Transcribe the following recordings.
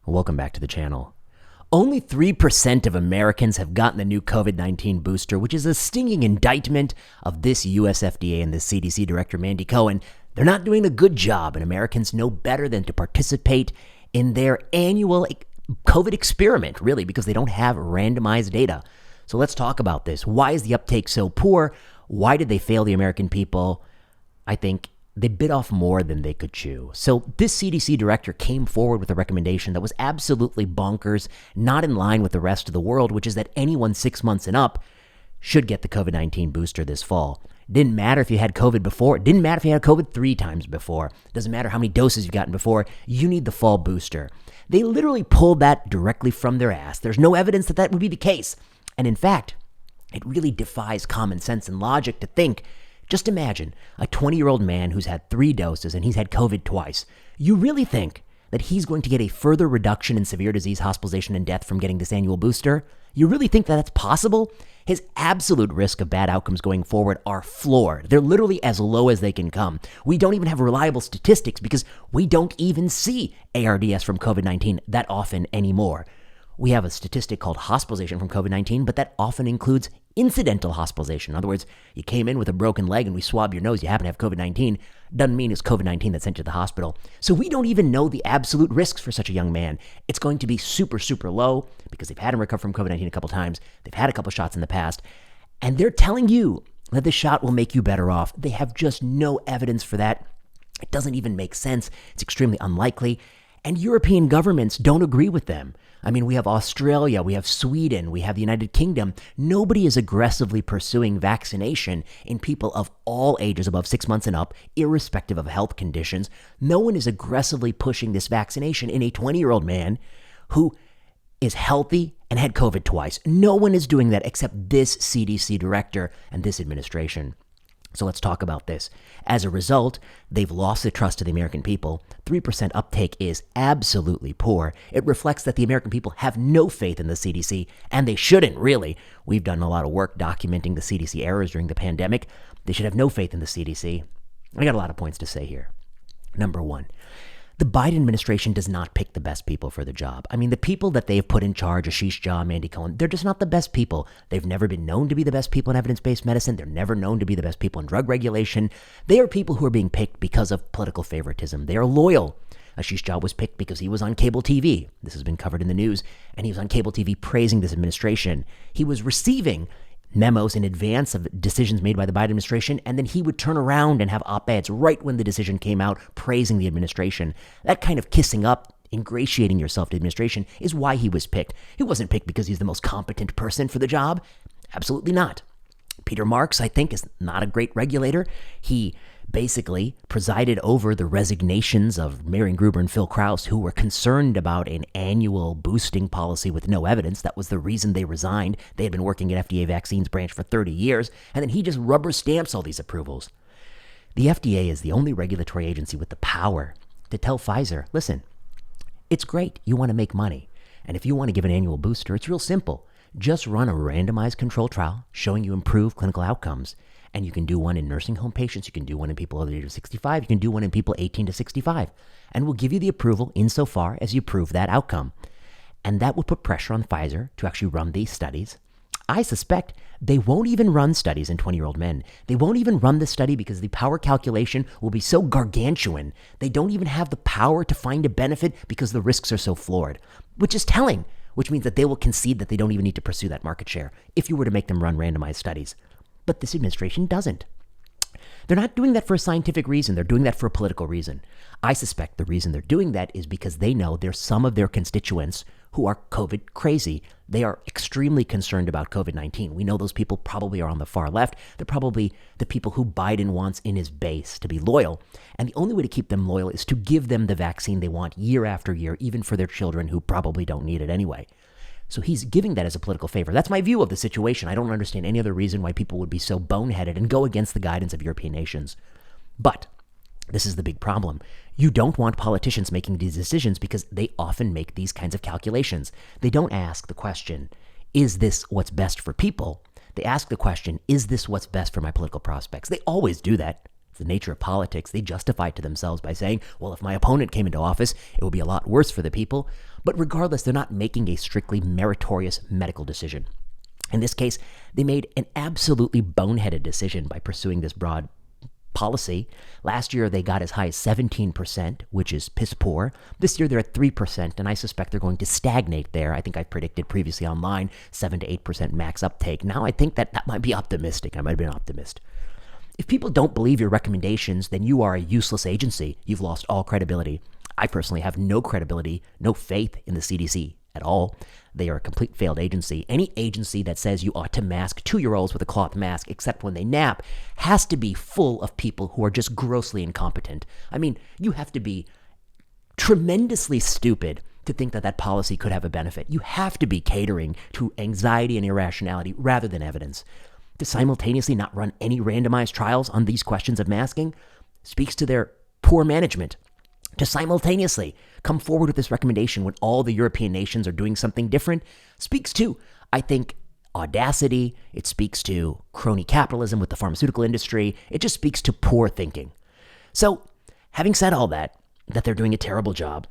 Welcome back to the channel. Only 3% of Americans have gotten the new COVID-19 booster, which is a stinging indictment of this US FDA and the CDC Director Mandy Cohen. They're not doing a good job, and Americans know better than to participate in their annual COVID experiment, really, because they don't have randomized data. So let's talk about this. Why is the uptake so poor? Why did they fail the American people? I think they bit off more than they could chew. So this CDC director came forward with a recommendation that was absolutely bonkers, not in line with the rest of the world, which is that anyone 6 months and up should get the COVID-19 booster this fall. It didn't matter if you had COVID before. It didn't matter if you had COVID 3 times before. It doesn't matter how many doses you've gotten before. You need the fall booster. They literally pulled that directly from their ass. There's no evidence that that would be the case. And in fact, it really defies common sense and logic to think. Just imagine a 20-year-old man who's had 3 doses and he's had COVID twice. You really think that he's going to get a further reduction in severe disease, hospitalization, and death from getting this annual booster? You really think that that's possible? His absolute risk of bad outcomes going forward are floored. They're literally as low as they can come. We don't even have reliable statistics because we don't even see ARDS from COVID-19 that often anymore. We have a statistic called hospitalization from COVID-19, but that often includes incidental hospitalization. In other words, you came in with a broken leg and we swab your nose, you happen to have COVID-19. Doesn't mean it's COVID-19 that sent you to the hospital. So we don't even know the absolute risks for such a young man. It's going to be super, super low because they've had him recover from COVID-19 a couple times. They've had a couple shots in the past. And they're telling you that the shot will make you better off. They have just no evidence for that. It doesn't even make sense. It's extremely unlikely. And European governments don't agree with them. I mean, we have Australia, we have Sweden, we have the United Kingdom. Nobody is aggressively pursuing vaccination in people of all ages above 6 months and up, irrespective of health conditions. No one is aggressively pushing this vaccination in a 20-year-old man who is healthy and had COVID twice. No one is doing that except this CDC director and this administration. So let's talk about this. As a result, they've lost the trust of the American people. 3% uptake is absolutely poor. It reflects that the American people have no faith in the CDC, and they shouldn't, really. We've done a lot of work documenting the CDC errors during the pandemic. They should have no faith in the CDC. I got a lot of points to say here. Number one, the Biden administration does not pick the best people for the job. I mean, the people that they've put in charge, Ashish Jha, Mandy Cohen, they're just not the best people. They've never been known to be the best people in evidence-based medicine. They're never known to be the best people in drug regulation. They are people who are being picked because of political favoritism. They are loyal. Ashish Jha was picked because he was on cable TV. This has been covered in the news. And he was on cable TV praising this administration. He was receiving memos in advance of decisions made by the Biden administration, and then he would turn around and have op-eds right when the decision came out praising the administration. That kind of kissing up, ingratiating yourself to the administration is why he was picked. He wasn't picked because he's the most competent person for the job. Absolutely not. Peter Marks, I think, is not a great regulator. He basically presided over the resignations of Marion Gruber and Phil Krause, who were concerned about an annual boosting policy with no evidence. That was the reason they resigned. They had been working at FDA vaccines branch for 30 years, and then he just rubber stamps all these approvals. The FDA is the only regulatory agency with the power to tell Pfizer, listen, it's great. You want to make money. And if you want to give an annual booster, it's real simple. Just run a randomized control trial showing you improved clinical outcomes. And you can do one in nursing home patients. You can do one in people over the age of 65. You can do one in people 18 to 65. And we'll give you the approval insofar as you prove that outcome. And that will put pressure on Pfizer to actually run these studies. I suspect they won't even run studies in 20-year-old men. They won't even run this study because the power calculation will be so gargantuan. They don't even have the power to find a benefit because the risks are so floored, which is telling, which means that they will concede that they don't even need to pursue that market share if you were to make them run randomized studies. But this administration doesn't. They're not doing that for a scientific reason. They're doing that for a political reason. I suspect the reason they're doing that is because they know there's some of their constituents who are COVID crazy. They are extremely concerned about COVID-19. We know those people probably are on the far left. They're probably the people who Biden wants in his base to be loyal. And the only way to keep them loyal is to give them the vaccine they want year after year, even for their children who probably don't need it anyway. So he's giving that as a political favor. That's my view of the situation. I don't understand any other reason why people would be so boneheaded and go against the guidance of European nations. But this is the big problem. You don't want politicians making these decisions because they often make these kinds of calculations. They don't ask the question, is this what's best for people? They ask the question, is this what's best for my political prospects? They always do that. It's the nature of politics. They justify it to themselves by saying, well, if my opponent came into office, it would be a lot worse for the people. But regardless, they're not making a strictly meritorious medical decision. In this case, they made an absolutely boneheaded decision by pursuing this broad policy. Last year, they got as high as 17%, which is piss poor. This year, they're at 3%, and I suspect they're going to stagnate there. I think I predicted previously online 7 to 8% max uptake. Now I think that might be optimistic. I might have been an optimist. If people don't believe your recommendations, then you are a useless agency. You've lost all credibility. I personally have no credibility, no faith in the CDC at all. They are a complete failed agency. Any agency that says you ought to mask 2-year-olds with a cloth mask except when they nap has to be full of people who are just grossly incompetent. I mean, you have to be tremendously stupid to think that that policy could have a benefit. You have to be catering to anxiety and irrationality rather than evidence. To simultaneously not run any randomized trials on these questions of masking speaks to their poor management. To simultaneously come forward with this recommendation when all the European nations are doing something different speaks to, I think, audacity. It speaks to crony capitalism with the pharmaceutical industry. It just speaks to poor thinking. So, having said all that they're doing a terrible job,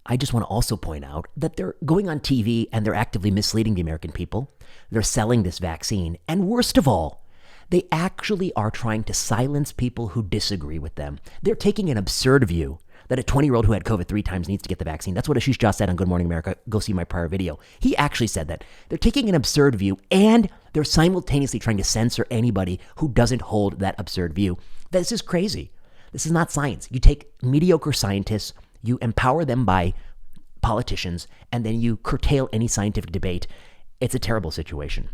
I just want to also point out that they're going on TV and they're actively misleading the American people. They're selling this vaccine. And worst of all, they actually are trying to silence people who disagree with them. They're taking an absurd view that a 20-year-old who had COVID 3 times needs to get the vaccine. That's what Ashish Jha said on Good Morning America. Go see my prior video. He actually said that. They're taking an absurd view, and they're simultaneously trying to censor anybody who doesn't hold that absurd view. This is crazy. This is not science. You take mediocre scientists, you empower them by politicians, and then you curtail any scientific debate. It's a terrible situation.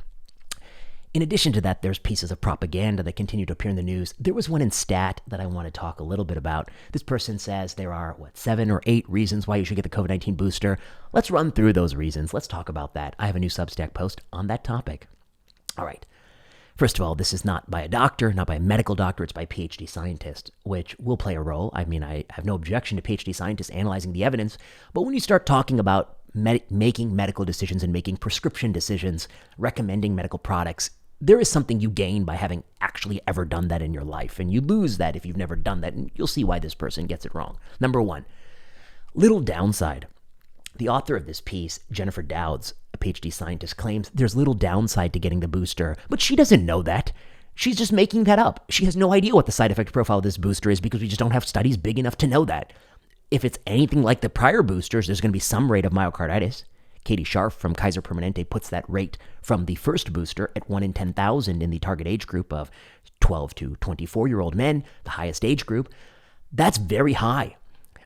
In addition to that, there's pieces of propaganda that continue to appear in the news. There was one in Stat that I want to talk a little bit about. This person says there are, 7 or 8 reasons why you should get the COVID-19 booster. Let's run through those reasons. Let's talk about that. I have a new Substack post on that topic. All right. First of all, this is not by a doctor, not by a medical doctor. It's by a PhD scientist, which will play a role. I mean, I have no objection to PhD scientists analyzing the evidence. But when you start talking about making medical decisions and making prescription decisions, recommending medical products, there is something you gain by having actually ever done that in your life. And you lose that if you've never done that. And you'll see why this person gets it wrong. Number one, little downside. The author of this piece, Jennifer Dowds, a PhD scientist, claims there's little downside to getting the booster, but she doesn't know that. She's just making that up. She has no idea what the side effect profile of this booster is because we just don't have studies big enough to know that. If it's anything like the prior boosters, there's going to be some rate of myocarditis. Katie Scharf from Kaiser Permanente puts that rate from the first booster at 1 in 10,000 in the target age group of 12 to 24-year-old men, the highest age group. That's very high.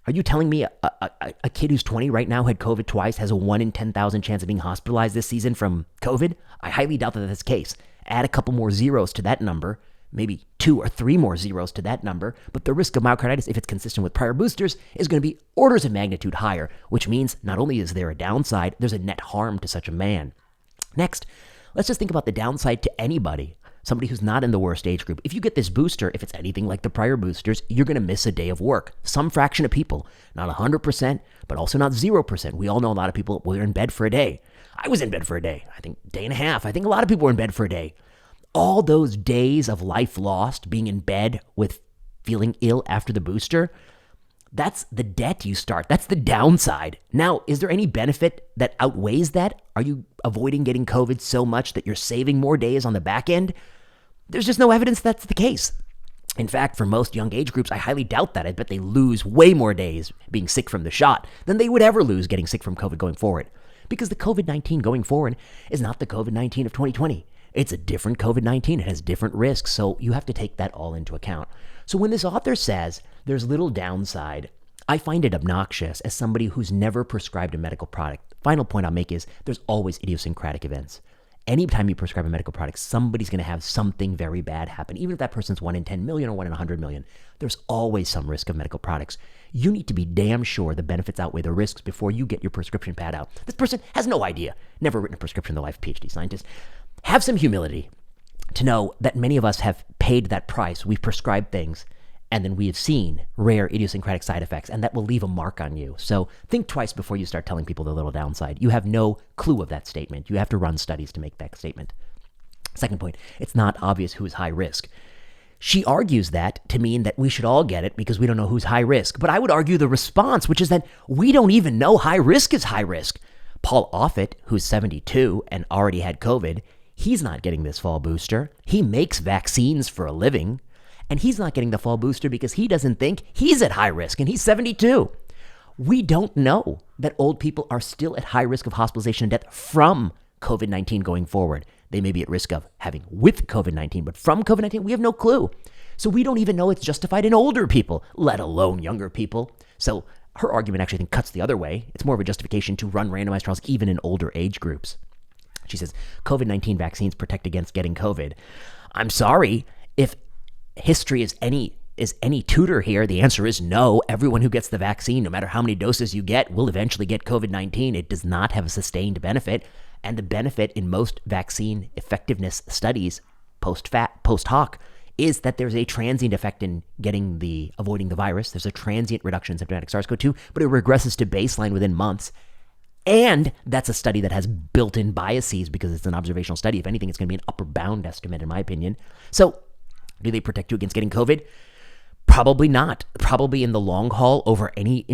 Are you telling me a kid who's 20 right now had COVID twice has a 1 in 10,000 chance of being hospitalized this season from COVID? I highly doubt that that's the case. Add a couple more zeros to that number, maybe 2 or 3 more zeros to that number, but the risk of myocarditis, if it's consistent with prior boosters, is going to be orders of magnitude higher, which means not only is there a downside, there's a net harm to such a man. Next, let's just think about the downside to anybody, somebody who's not in the worst age group. If you get this booster, if it's anything like the prior boosters, you're going to miss a day of work. Some fraction of people, not 100%, but also not 0%. We all know a lot of people were in bed for a day. I was in bed for a day. I think a day and a half. I think a lot of people were in bed for a day. All those days of life lost, being in bed with feeling ill after the booster, that's the debt you start. That's the downside. Now, is there any benefit that outweighs that? Are you avoiding getting COVID so much that you're saving more days on the back end? There's just no evidence that's the case. In fact, for most young age groups, I highly doubt that. I bet they lose way more days being sick from the shot than they would ever lose getting sick from COVID going forward. Because the COVID-19 going forward is not the COVID-19 of 2020. It's a different COVID-19. It has different risks, so you have to take that all into account. So when this author says there's little downside, I find it obnoxious as somebody who's never prescribed a medical product. Final point I'll make is there's always idiosyncratic events. Anytime you prescribe a medical product, somebody's going to have something very bad happen. Even if that person's 1 in 10 million or 1 in 100 million, there's always some risk of medical products. You need to be damn sure the benefits outweigh the risks before you get your prescription pad out. This person has no idea, never written a prescription in their life, PhD scientist. Have some humility to know that many of us have paid that price. We've prescribed things, and then we have seen rare idiosyncratic side effects, and that will leave a mark on you. So think twice before you start telling people the little downside. You have no clue of that statement. You have to run studies to make that statement. Second point, it's not obvious who is high risk. She argues that to mean that we should all get it because we don't know who's high risk. But I would argue the response, which is that we don't even know high risk is high risk. Paul Offit, who's 72 and already had COVID, he's not getting this fall booster. He makes vaccines for a living, and he's not getting the fall booster because he doesn't think he's at high risk, and he's 72. We don't know that old people are still at high risk of hospitalization and death from COVID-19 going forward. They may be at risk of having with COVID-19, but from COVID-19, we have no clue. So we don't even know it's justified in older people, let alone younger people. So her argument actually, I think, cuts the other way. It's more of a justification to run randomized trials even in older age groups. She says, COVID-19 vaccines protect against getting COVID. I'm sorry, if history is any tutor here, the answer is no. Everyone who gets the vaccine, no matter how many doses you get, will eventually get COVID-19. It does not have a sustained benefit. And the benefit in most vaccine effectiveness studies post hoc is that there's a transient effect in avoiding the virus. There's a transient reduction in symptomatic SARS-CoV-2, but it regresses to baseline within months. And that's a study that has built-in biases because it's an observational study. If anything, it's going to be an upper bound estimate, in my opinion. So do they protect you against getting COVID? Probably not. Probably in the long haul over any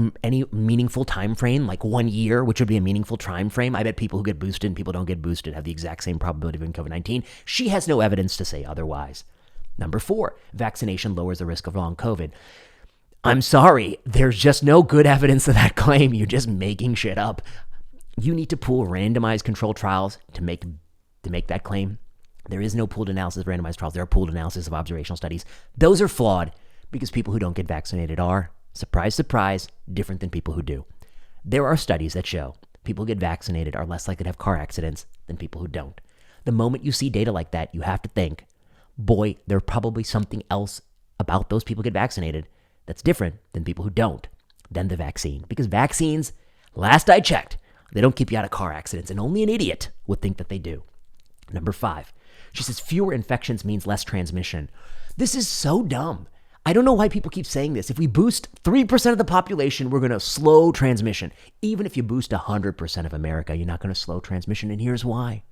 meaningful time frame, like 1 year, which would be a meaningful time frame. I bet people who get boosted and people who don't get boosted have the exact same probability of getting COVID-19. She has no evidence to say otherwise. Number 4, vaccination lowers the risk of long COVID. I'm sorry, there's just no good evidence of that claim. You're just making shit up. You need to pool randomized controlled trials to make that claim. There is no pooled analysis of randomized trials. There are pooled analysis of observational studies. Those are flawed because people who don't get vaccinated are, surprise, surprise, different than people who do. There are studies that show people who get vaccinated are less likely to have car accidents than people who don't. The moment you see data like that, you have to think, boy, there's probably something else about those people who get vaccinated that's different than people who don't, than the vaccine. Because vaccines, last I checked, they don't keep you out of car accidents, and only an idiot would think that they do. Number 5, she says fewer infections means less transmission. This is so dumb. I don't know why people keep saying this. If we boost 3% of the population, we're going to slow transmission. Even if you boost 100% of America, you're not going to slow transmission. And here's why.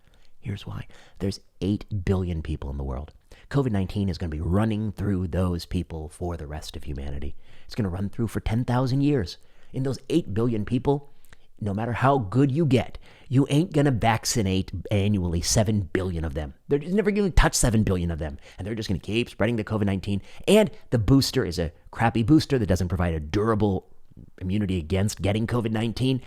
There's 8 billion people in the world. COVID-19 is going to be running through those people for the rest of humanity. It's going to run through for 10,000 years. In those 8 billion people, no matter how good you get, you ain't going to vaccinate annually 7 billion of them. They're never going to touch 7 billion of them. And they're just going to keep spreading the COVID-19. And the booster is a crappy booster that doesn't provide a durable immunity against getting COVID-19.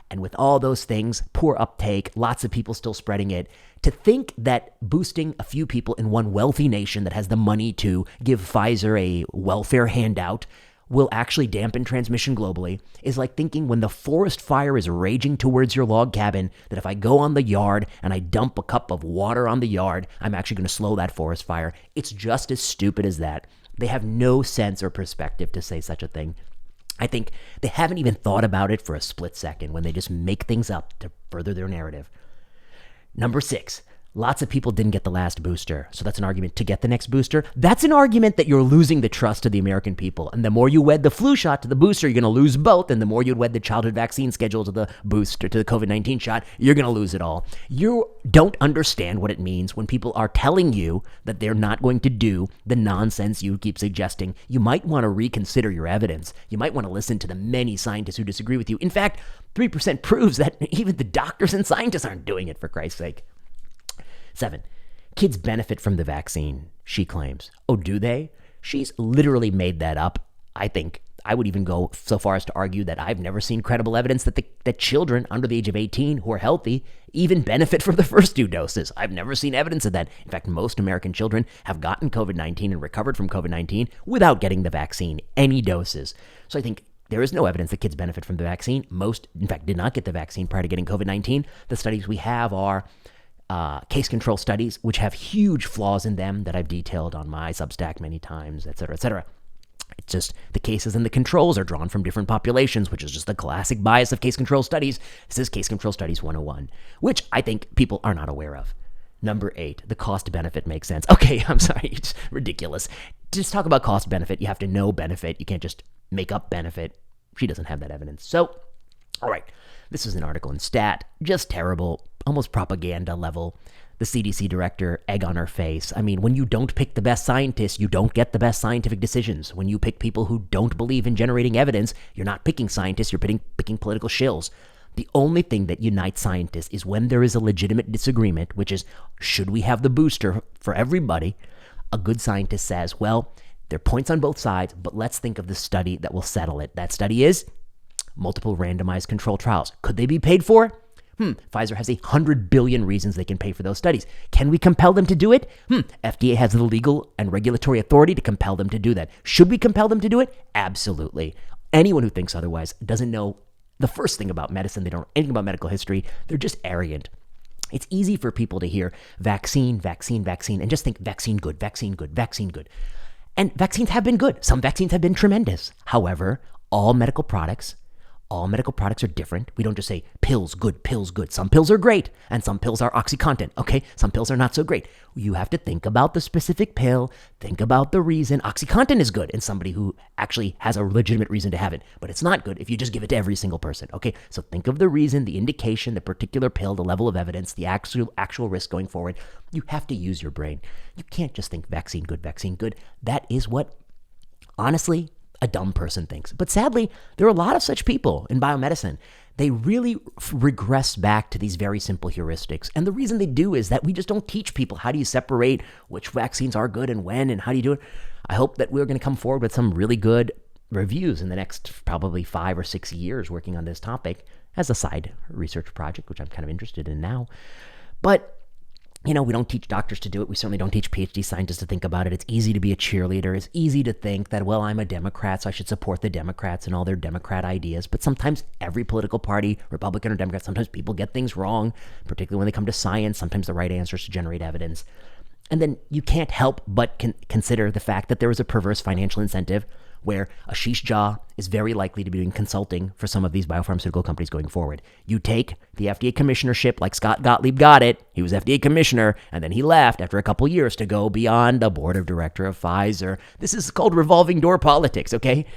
And with all those things, poor uptake, lots of people still spreading it. To think that boosting a few people in one wealthy nation that has the money to give Pfizer a welfare handout will actually dampen transmission globally is like thinking when the forest fire is raging towards your log cabin that if I go on the yard and I dump a cup of water on the yard, I'm actually going to slow that forest fire. It's just as stupid as that. They have no sense or perspective to say such a thing. I think they haven't even thought about it for a split second when they just make things up to further their narrative. Number 6, lots of people didn't get the last booster, so that's an argument to get the next booster. That's an argument that you're losing the trust of the American people. And the more you wed the flu shot to the booster, you're going to lose both. And the more you wed the childhood vaccine schedule to the booster, to the COVID-19 shot, you're going to lose it all. You don't understand what it means when people are telling you that they're not going to do the nonsense you keep suggesting. You might want to reconsider your evidence. You might want to listen to the many scientists who disagree with you. In fact, 3% proves that even the doctors and scientists aren't doing it, for Christ's sake. 7, kids benefit from the vaccine, she claims. Oh, do they? She's literally made that up. I think I would even go so far as to argue that I've never seen credible evidence that children under the age of 18 who are healthy even benefit from the first 2 doses. I've never seen evidence of that. In fact, most American children have gotten COVID-19 and recovered from COVID-19 without getting the vaccine, any doses. So I think there is no evidence that kids benefit from the vaccine. Most, in fact, did not get the vaccine prior to getting COVID-19. The studies we have are case control studies, which have huge flaws in them that I've detailed on my Substack many times, et cetera, et cetera. It's just the cases and the controls are drawn from different populations, which is just the classic bias of case control studies. This is Case Control Studies 101, which I think people are not aware of. Number 8, the cost benefit makes sense. Okay, I'm sorry, it's ridiculous. Just talk about cost benefit. You have to know benefit. You can't just make up benefit. She doesn't have that evidence. So, all right, this is an article in Stat, just terrible, almost propaganda level. the CDC director egg on her face. I mean, when you don't pick the best scientists, you don't get the best scientific decisions. When you pick people who don't believe in generating evidence, you're not picking scientists, you're picking political shills. The only thing that unites scientists is when there is a legitimate disagreement, which is, should we have the booster for everybody? A good scientist says, well, there are points on both sides, but let's think of the study that will settle it. That study is multiple randomized control trials. Could they be paid for? Pfizer has 100 billion reasons they can pay for those studies. Can we compel them to do it? FDA has the legal and regulatory authority to compel them to do that. Should we compel them to do it? Absolutely. Anyone who thinks otherwise doesn't know the first thing about medicine. They don't know anything about medical history. They're just arrogant. It's easy for people to hear vaccine, vaccine, vaccine, and just think vaccine good, vaccine good, vaccine good. And vaccines have been good. Some vaccines have been tremendous. However, all medical products are different. We don't just say pills good, pills good. Some pills are great, and some pills are OxyContin. Okay, some pills are not so great. You have to think about the specific pill, think about the reason. OxyContin is good in somebody who actually has a legitimate reason to have it, but it's not good if you just give it to every single person. Okay, so think of the reason, the indication, the particular pill, the level of evidence, the actual risk going forward. You have to use your brain. You can't just think vaccine good, vaccine good. That is what, honestly, a dumb person thinks. But sadly, there are a lot of such people in biomedicine. They really regress back to these very simple heuristics. And the reason they do is that we just don't teach people how do you separate which vaccines are good and when and how do you do it. I hope that we're going to come forward with some really good reviews in the next probably 5 or 6 years working on this topic as a side research project, which I'm kind of interested in now. But we don't teach doctors to do it. We certainly don't teach PhD scientists to think about it. It's easy to be a cheerleader. It's easy to think that, well, I'm a Democrat, so I should support the Democrats and all their Democrat ideas. But sometimes every political party, Republican or Democrat, sometimes people get things wrong, particularly when they come to science. Sometimes the right answer is to generate evidence. And then you can't help but consider the fact that there is a perverse financial incentive where Ashish Jha is very likely to be doing consulting for some of these biopharmaceutical companies going forward. You take the FDA commissionership like Scott Gottlieb got it. He was FDA commissioner, and then he left after a couple years to go beyond the board of director of Pfizer. This is called revolving door politics, okay?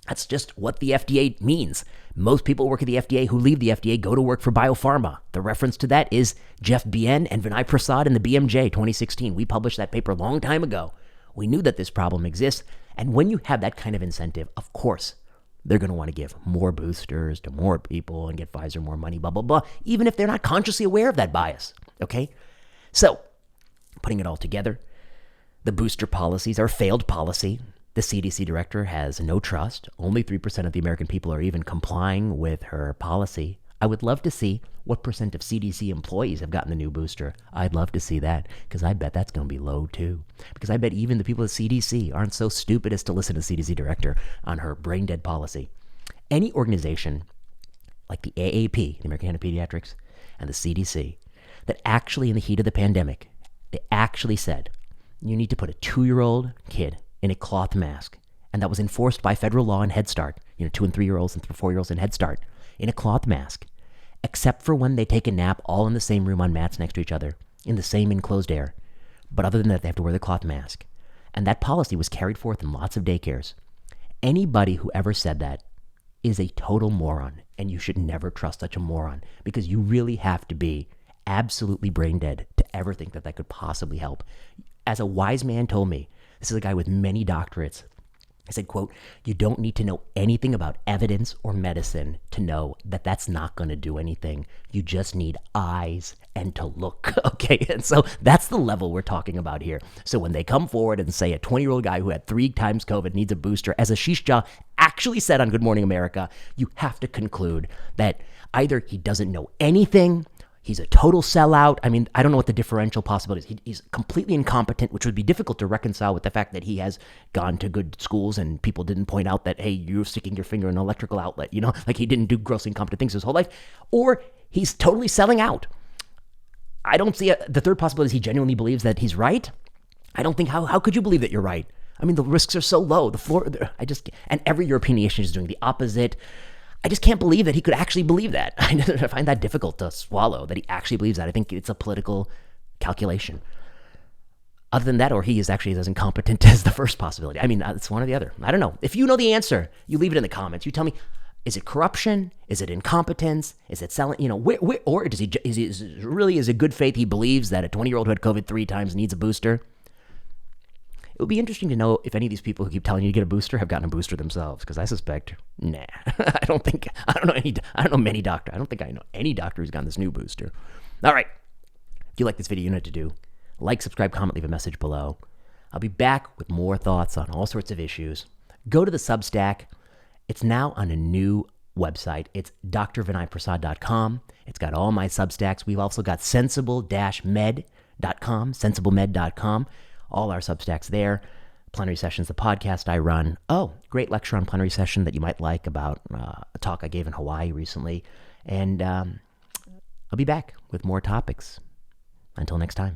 That's just what the FDA means. Most people work at the FDA who leave the FDA go to work for biopharma. The reference to that is Jeff Bien and Vinay Prasad in the BMJ 2016. We published that paper a long time ago. We knew that this problem exists. And when you have that kind of incentive, of course, they're going to want to give more boosters to more people and get Pfizer more money, blah, blah, blah, even if they're not consciously aware of that bias, okay? So, putting it all together, the booster policies are a failed policy. The CDC director has no trust. Only 3% of the American people are even complying with her policy. I would love to see what percent of CDC employees have gotten the new booster. I'd love to see that, because I bet that's going to be low too. Because I bet even the people at CDC aren't so stupid as to listen to the CDC director on her brain-dead policy. Any organization like the AAP, the American Academy of Pediatrics, and the CDC, that actually in the heat of the pandemic, they actually said, you need to put a 2-year-old kid in a cloth mask. And that was enforced by federal law in Head Start, 2 and 3-year-olds and 4-year-olds in Head Start, in a cloth mask, except for when they take a nap all in the same room on mats next to each other, in the same enclosed air. But other than that, they have to wear the cloth mask. And that policy was carried forth in lots of daycares. Anybody who ever said that is a total moron, and you should never trust such a moron, because you really have to be absolutely brain dead to ever think that that could possibly help. As a wise man told me, this is a guy with many doctorates, I said, quote, you don't need to know anything about evidence or medicine to know that that's not going to do anything. You just need eyes and to look, okay? And so that's the level we're talking about here. So when they come forward and say a 20-year-old guy who had 3 times COVID needs a booster, as Ashish Jha actually said on Good Morning America, you have to conclude that either he doesn't know anything, he's a total sellout. I mean, I don't know what the differential possibilities. He's completely incompetent, which would be difficult to reconcile with the fact that he has gone to good schools and people didn't point out that, hey, you're sticking your finger in an electrical outlet, like he didn't do grossly incompetent things his whole life. Or he's totally selling out. I don't see the third possibility is he genuinely believes that he's right. I don't think, how could you believe that you're right? I mean, the risks are so low. And every European nation is doing the opposite. I just can't believe that he could actually believe that. I find that difficult to swallow, that he actually believes that. I think it's a political calculation. Other than that, or he is actually as incompetent as the first possibility. I mean, it's one or the other. I don't know. If you know the answer, you leave it in the comments. You tell me, Is it corruption? Is it incompetence? Is it selling? Or is it good faith? He believes that a 20-year-old who had COVID 3 times needs a booster. It would be interesting to know if any of these people who keep telling you to get a booster have gotten a booster themselves, because I suspect, I don't know any doctor who's gotten this new booster. All right. If you like this video, you know what to do. Like, subscribe, comment, leave a message below. I'll be back with more thoughts on all sorts of issues. Go to the Substack. It's now on a new website. It's drvinayprasad.com. It's got all my Substacks. We've also got sensiblemed.com, all our Substacks there. Plenary Sessions, the podcast I run. Oh, great lecture on plenary session that you might like about a talk I gave in Hawaii recently. And I'll be back with more topics. Until next time.